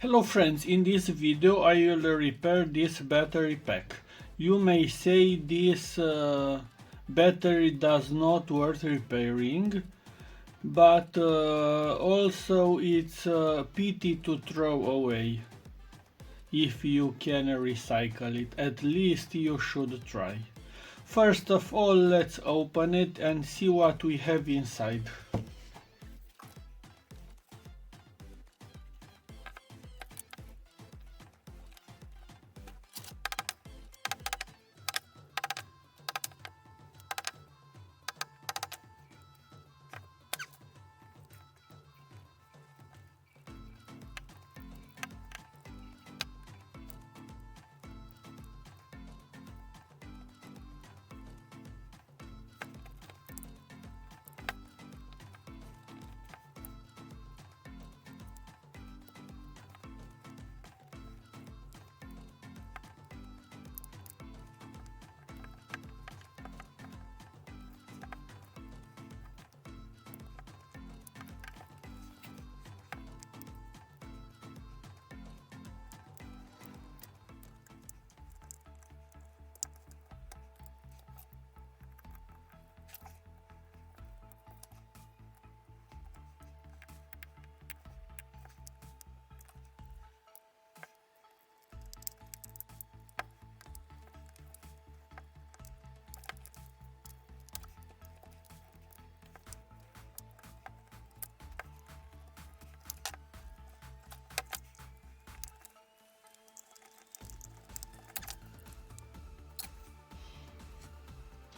Hello friends, in this video I will repair this battery pack. You may say this battery does not worth repairing, but also it's pity to throw away. If you can recycle it, at least you should try. First of all, let's open it and see what we have inside.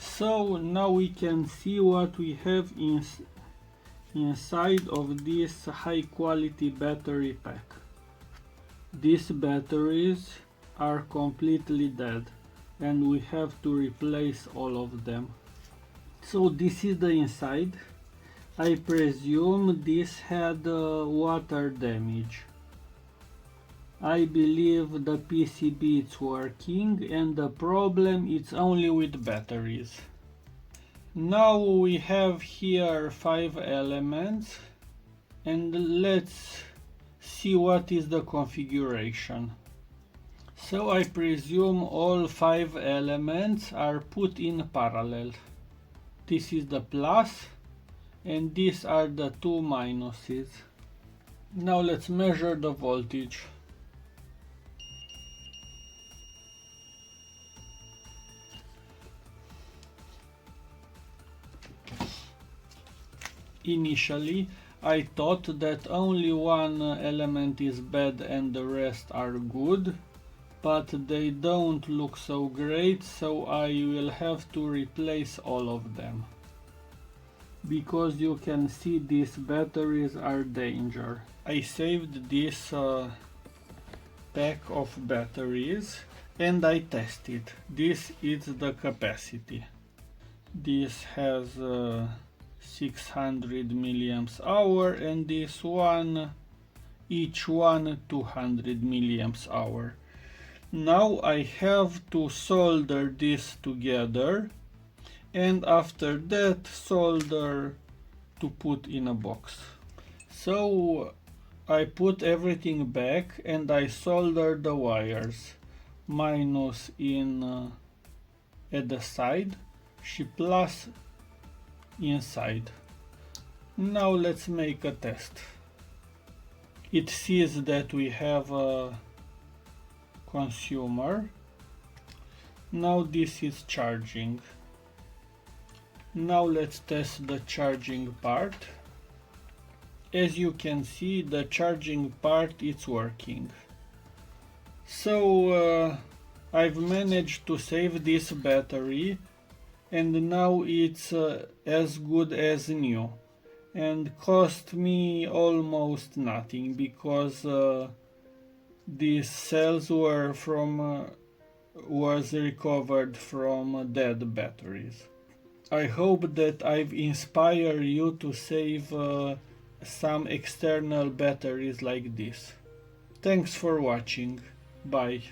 So now we can see what we have inside of this high quality battery pack. These batteries are completely dead and we have to replace all of them. So this is the inside. I presume this had water damage. I believe the PCB is working and the problem is only with batteries. Now we have here 5 elements and let's see what is the configuration. So I presume all 5 elements are put in parallel. This is the plus and these are the 2 minuses. Now let's measure the voltage. Initially, I thought that only one element is bad and the rest are good, but they don't look so great, so I will have to replace all of them. Because you can see these batteries are danger. I saved this pack of batteries and I tested. This is the capacity. This has 600 milliamps hour and this one, each one 200 milliamps hour. Now I have to solder this together and after that solder to put in a box. So I put everything back and I solder the wires, minus in at the side, she plus inside. Now let's make a test. It sees that we have a consumer. Now this is charging. Now let's test the charging part. As you can see, the charging part is working. So I've managed to save this battery and now it's as good as new and cost me almost nothing because these cells were was recovered from dead batteries. I hope that I've inspired you to save some external batteries like this. Thanks for watching. Bye.